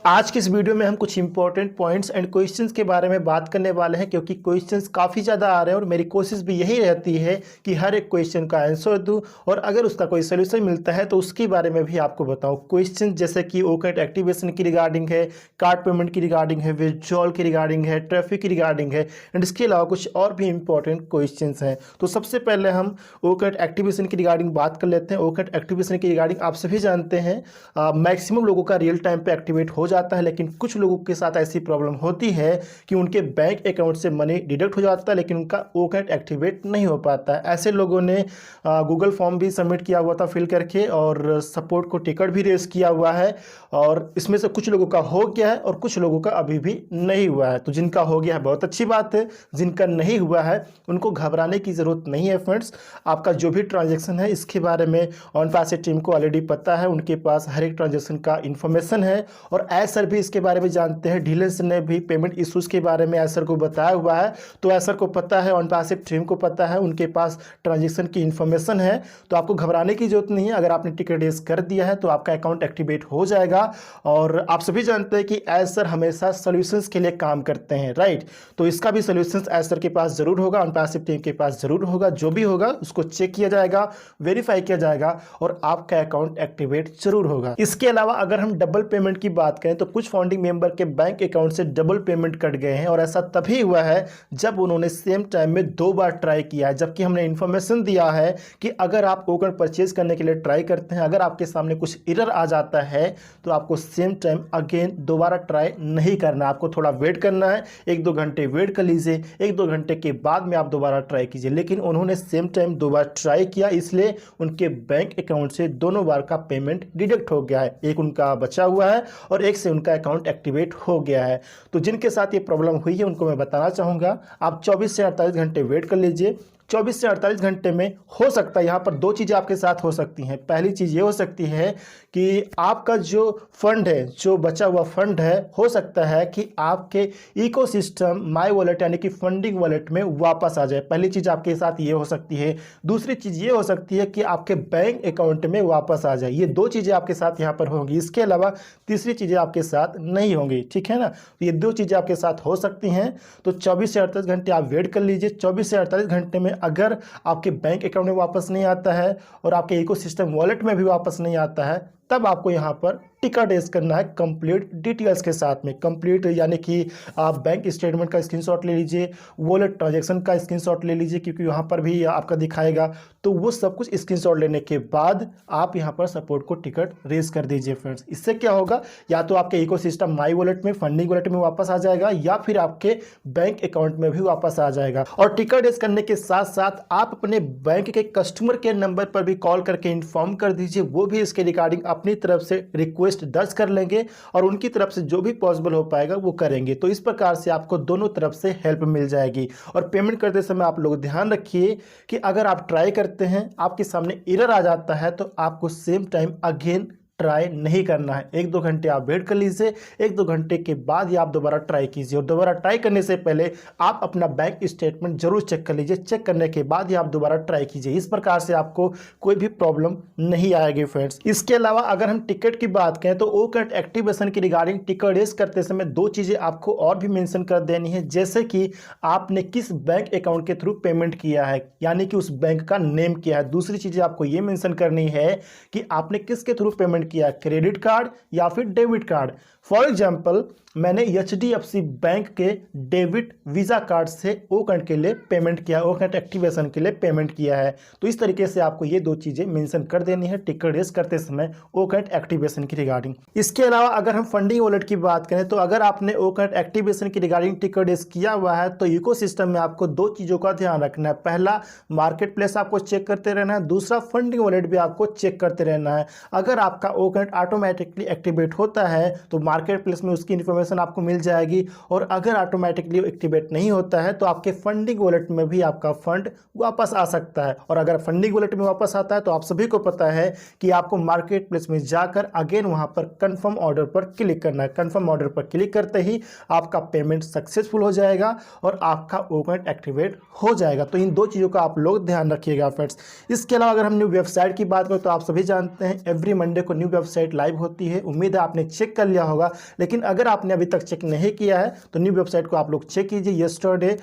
आज की इस वीडियो में हम कुछ इंपॉर्टेंट पॉइंट्स एंड क्वेश्चंस के बारे में बात करने वाले हैं, क्योंकि क्वेश्चंस काफ़ी ज़्यादा आ रहे हैं और मेरी कोशिश भी यही रहती है कि हर एक क्वेश्चन का आंसर दूं और अगर उसका कोई सोल्यूशन मिलता है तो उसके बारे में भी आपको बताऊं। क्वेश्चन जैसे कि ओकट एक्टिवेशन की रिगार्डिंग है, कार्ड पेमेंट की रिगार्डिंग है, विड्रॉल की रिगार्डिंग है, ट्रैफिक की रिगार्डिंग है एंड इसके अलावा कुछ और भी इंपॉर्टेंट क्वेश्चन हैं। तो सबसे पहले हम ओकट एक्टिवेशन की रिगार्डिंग बात कर लेते हैं। ओकट एक्टिवेशन की रिगार्डिंग आप सभी जानते हैं मैक्सिमम लोगों का रियल टाइम पे एक्टिवेट हो जाता है, लेकिन कुछ लोगों के साथ ऐसी प्रॉब्लम होती है कि उनके बैंक अकाउंट से मनी डिडक्ट हो जाता है लेकिन उनका ओकट एक्टिवेट नहीं हो पाता है। ऐसे लोगों ने गूगल फॉर्म भी सबमिट किया हुआ था फिल करके और सपोर्ट को टिकट भी रेस किया हुआ है और इसमें से कुछ लोगों का हो गया है और कुछ लोगों का अभी भी नहीं हुआ है। तो जिनका हो गया है बहुत अच्छी बात है, जिनका नहीं हुआ है उनको घबराने की ज़रूरत नहीं है फ्रेंड्स। आपका जो भी ट्रांजेक्शन है इसके बारे में ऑन पैसे टीम को ऑलरेडी पता है, उनके पास हर एक ट्रांजेक्शन का इन्फॉर्मेशन है और एसर भी इसके बारे में जानते हैं। डीलर्स ने भी पेमेंट इश्यूज़ के बारे में एसर को बताया हुआ है, तो एसर को पता है, ऑन पैसे टीम को पता है, उनके पास ट्रांजेक्शन की इन्फॉर्मेशन है। तो आपको घबराने की जरूरत नहीं है। अगर आपने टिकट रेस कर दिया है तो आपका अकाउंट एक्टिवेट हो जाएगा और आप सभी जानते हैं कि एसर हमेशा सोल्यूशंस के लिए काम करते हैं, राइट। तो इसका भी सोल्यूशंस एसर के पास जरूर होगा, ऑन पैसे टीम के पास जरूर होगा। जो भी होगा उसको चेक किया जाएगा, वेरीफाई किया जाएगा और आपका अकाउंट एक्टिवेट जरूर होगा। इसके अलावा अगर हम डबल पेमेंट की बात करें तो कुछ फाउंडिंग मेंबर के बैंक अकाउंट से डबल पेमेंट कट गए हैं और ऐसा तभी हुआ है जब उन्होंने सेम टाइम में 2 बार ट्राई किया है, जबकि हमने इन्फॉर्मेशन दिया है कि अगर आप टोकन परचेज करने के लिए ट्राई करते हैं, अगर आपके सामने कुछ एरर आ जाता है तो आपको सेम टाइम अगेन दोबारा ट्राई नहीं करना, आपको थोड़ा वेट करना है। 1-2 घंटे वेट कर लीजिए, 1-2 घंटे के बाद में आप दोबारा ट्राई कीजिए। लेकिन उन्होंने सेम टाइम 2 बार ट्राई किया, इसलिए उनके बैंक अकाउंट से दोनों बार का पेमेंट डिडक्ट हो गया है। एक उनका बचा हुआ है और एक से उनका अकाउंट एक्टिवेट हो गया है। तो जिनके साथ ये प्रॉब्लम हुई है उनको मैं बताना चाहूँगा, आप 24 से 48 घंटे वेट कर लीजिए। 24 से 48 घंटे में हो सकता है यहाँ पर 2 चीज़ें आपके साथ हो सकती हैं। पहली चीज़ ये हो सकती है कि आपका जो फंड है, जो बचा हुआ फंड है, हो सकता है कि आपके इकोसिस्टम माई वॉलेट यानी कि फंडिंग वॉलेट में वापस आ जाए। पहली चीज़ आपके साथ ये हो सकती है। दूसरी चीज़ ये हो सकती है कि आपके बैंक अकाउंट में वापस आ जाए। ये 2 चीज़ें आपके साथ यहाँ पर होंगी, इसके अलावा तीसरी चीज़ें आपके साथ नहीं होंगी, ठीक है ना। तो ये 2 चीज़ें आपके साथ हो सकती हैं। तो 24 से 48 घंटे आप वेट कर लीजिए। 24 से 48 घंटे में अगर आपके बैंक अकाउंट में वापस नहीं आता है और आपके इकोसिस्टम वॉलेट में भी वापस नहीं आता है, तब आपको यहाँ पर टिकट रेस करना है कंप्लीट डिटेल्स के साथ में। कंप्लीट यानी कि आप बैंक स्टेटमेंट का स्क्रीनशॉट ले लीजिए, वॉलेट ट्रांजैक्शन का स्क्रीनशॉट ले लीजिए, क्योंकि यहाँ पर भी आपका दिखाएगा। तो वो सब कुछ स्क्रीनशॉट लेने के बाद आप यहाँ पर सपोर्ट को टिकट रेस कर दीजिए फ्रेंड्स। इससे क्या होगा, या तो आपके इकोसिस्टम माई वॉलेट में, फंडिंग वॉलेट में वापस आ जाएगा या फिर आपके बैंक अकाउंट में भी वापस आ जाएगा। और टिकट रेस करने के साथ साथ आप अपने बैंक के कस्टमर केयर नंबर पर भी कॉल करके इन्फॉर्म कर दीजिए, वो भी इसके रिगार्डिंग अपनी तरफ से रिक्वेस्ट दर्ज कर लेंगे और उनकी तरफ से जो भी पॉसिबल हो पाएगा वो करेंगे। तो इस प्रकार से आपको दोनों तरफ से हेल्प मिल जाएगी। और पेमेंट करते समय आप लोग ध्यान रखिए कि अगर आप ट्राई करते हैं, आपके सामने एरर आ जाता है, तो आपको सेम टाइम अगेन ट्राई नहीं करना है। 1-2 घंटे आप वेट कर लीजिए, 1-2 घंटे के बाद ही आप दोबारा ट्राई कीजिए। और दोबारा ट्राई करने से पहले आप अपना बैंक स्टेटमेंट जरूर चेक कर लीजिए। चेक करने के बाद ही आप दोबारा ट्राई कीजिए। इस प्रकार से आपको कोई भी प्रॉब्लम नहीं आएगी फ्रेंड्स। इसके अलावा अगर हम टिकट की बात करें तो ओकट एक्टिवेशन की रिगार्डिंग टिकट रेस करते समय 2 चीज़ें आपको और भी मेंशन कर देनी है, जैसे कि आपने किस बैंक अकाउंट के थ्रू पेमेंट किया है, यानी कि उस बैंक का नेम क्या है। दूसरी चीज़ें आपको ये मेंशन करनी है कि आपने किसके थ्रू पेमेंट किया, क्रेडिट कार्ड या फिर डेबिट कार्ड। फॉर एग्जांपल मैंने एचडीएफसी बैंक के डेबिट वीज़ा कार्ड से ओकट के लिए पेमेंट किया, ओकट एक्टिवेशन के लिए पेमेंट किया है। तो इस तरीके से आपको ये 2 चीज़ें मेंशन कर देनी है टिकट रेस करते समय ओकट एक्टिवेशन की रिगार्डिंग। इसके अलावा अगर हम फंडिंग वॉलेट की बात करें तो अगर आपने ओकट एक्टिवेशन की रिगार्डिंग टिकट रेस किया हुआ है तो इकोसिस्टम में आपको 2 चीज़ों का ध्यान रखना है। पहला, मार्केट प्लेस आपको चेक करते रहना है। दूसरा, फंडिंग वॉलेट भी आपको चेक करते रहना है। अगर आपका ओकट ऑटोमेटिकली एक्टिवेट होता है तो मार्केट प्लेस में उसकी इन्फॉर्मेशन आपको मिल जाएगी, और अगर ऑटोमेटिकली एक्टिवेट नहीं होता है तो आपके फंडिंग वॉलेट में भी आपका फंड वापस आ सकता है। और अगर फंडिंग वॉलेट में वापस आता है तो आप सभी को पता है कि आपको मार्केट प्लेस में जाकर अगेन वहां पर कंफर्म ऑर्डर पर क्लिक करना है। कंफर्म ऑर्डर पर क्लिक करते ही आपका पेमेंट सक्सेसफुल हो जाएगा और आपका ओकट एक्टिवेट हो जाएगा। तो इन 2 चीज़ों का आप लोग ध्यान रखिएगा फ्रेंड्स। इसके अलावा अगर हम न्यू वेबसाइट की बात करें तो आप सभी जानते हैं एवरी मंडे को न्यू न्यू वेबसाइट लाइव होती है। उम्मीद है आपने चेक कर लिया होगा, लेकिन अगर आपने अभी तक चेक नहीं किया है तो न्यू वेबसाइट को आप लोग चेक कीजिए। यस्टरडे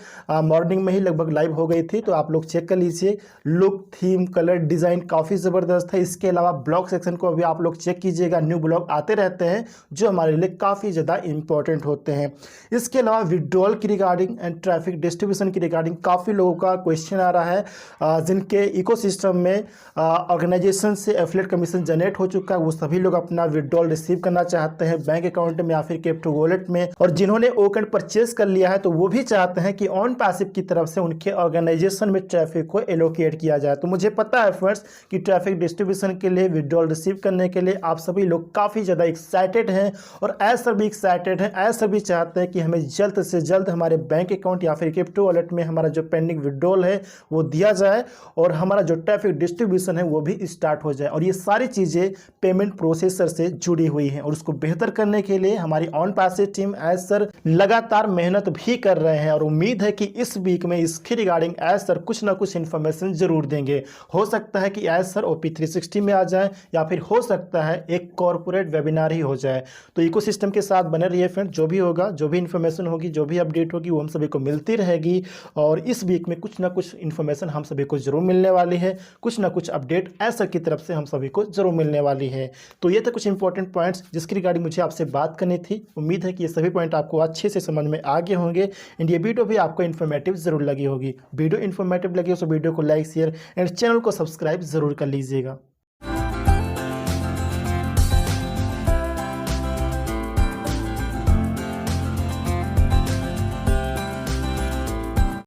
मॉर्निंग में ही लगभग लाइव हो गई थी, तो आप लोग चेक कर लीजिए। लुक, थीम, कलर, डिज़ाइन काफ़ी ज़बरदस्त है। इसके अलावा ब्लॉग सेक्शन को भी आप लोग चेक कीजिएगा, न्यू ब्लॉग आते रहते हैं जो हमारे लिए काफ़ी ज़्यादा इंपॉर्टेंट होते हैं। इसके अलावा विड्रॉल की रिगार्डिंग एंड ट्रैफिक डिस्ट्रीब्यूशन की रिगार्डिंग काफ़ी लोगों का क्वेश्चन आ रहा है। जिनके इकोसिस्टम में ऑर्गेनाइजेशन से एफिलिएट कमीशन जनरेट हो चुका है, वो सभी लोग अपना विड्रॉल रिसीव करना चाहते हैं बैंक अकाउंट में या फिर क्रिप्टो वॉलेट में। और जिन्होंने ओकन परचेज कर लिया है तो वो भी चाहते हैं कि ऑन पैसिव की तरफ से उनके ऑर्गेनाइजेशन में ट्रैफिक को एलोकेट किया जाए। तो मुझे पता है फ्रेंड्स कि ट्रैफिक डिस्ट्रीब्यूशन के लिए, विड्रॉल रिसीव करने के लिए आप सभी लोग काफ़ी ज़्यादा एक्साइटेड हैं और ऐसा भी एक्साइटेड हैं, ऐसा भी चाहते हैं कि हमें जल्द से जल्द हमारे बैंक अकाउंट या फिर क्रिप्टो वॉलेट में हमारा जो पेंडिंग विड्रॉल है वो दिया जाए और हमारा जो ट्रैफिक डिस्ट्रीब्यूशन है वो भी स्टार्ट हो जाए। और ये सारी चीज़ें पेमेंट प्रोसेसर से जुड़ी हुई हैं और उसको बेहतर करने के लिए हमारी ऑन पैसिव टीम एज सर लगातार मेहनत भी कर रहे हैं और उम्मीद है कि इस वीक में इसके रिगार्डिंग एज सर कुछ ना कुछ इन्फॉर्मेशन जरूर देंगे। हो सकता है कि एज सर OP 360 में आ जाए या फिर हो सकता है एक कॉर्पोरेट वेबिनार ही हो जाए। तो इकोसिस्टम के साथ बने रहिए फ्रेंड, जो भी होगा, जो भी इन्फॉर्मेशन होगी, जो भी अपडेट होगी वो हम सभी को मिलती रहेगी। और इस वीक में कुछ ना कुछ इन्फॉर्मेशन हम सभी को जरूर मिलने वाली है, कुछ ना कुछ अपडेट एज सर की तरफ से हम सभी को जरूर मिलने वाली है। तो ये थे कुछ इंपॉर्टेंट पॉइंट्स जिसकी रिगार्डिंग मुझे आपसे बात करनी थी। उम्मीद है कि ये सभी पॉइंट आपको अच्छे से समझ में आ गए होंगे एंड ये वीडियो भी आपको इन्फॉर्मेटिव जरूर लगी होगी। वीडियो इन्फॉर्मेटिव लगी हो तो वीडियो को लाइक, शेयर एंड चैनल को सब्सक्राइब जरूर कर लीजिएगा।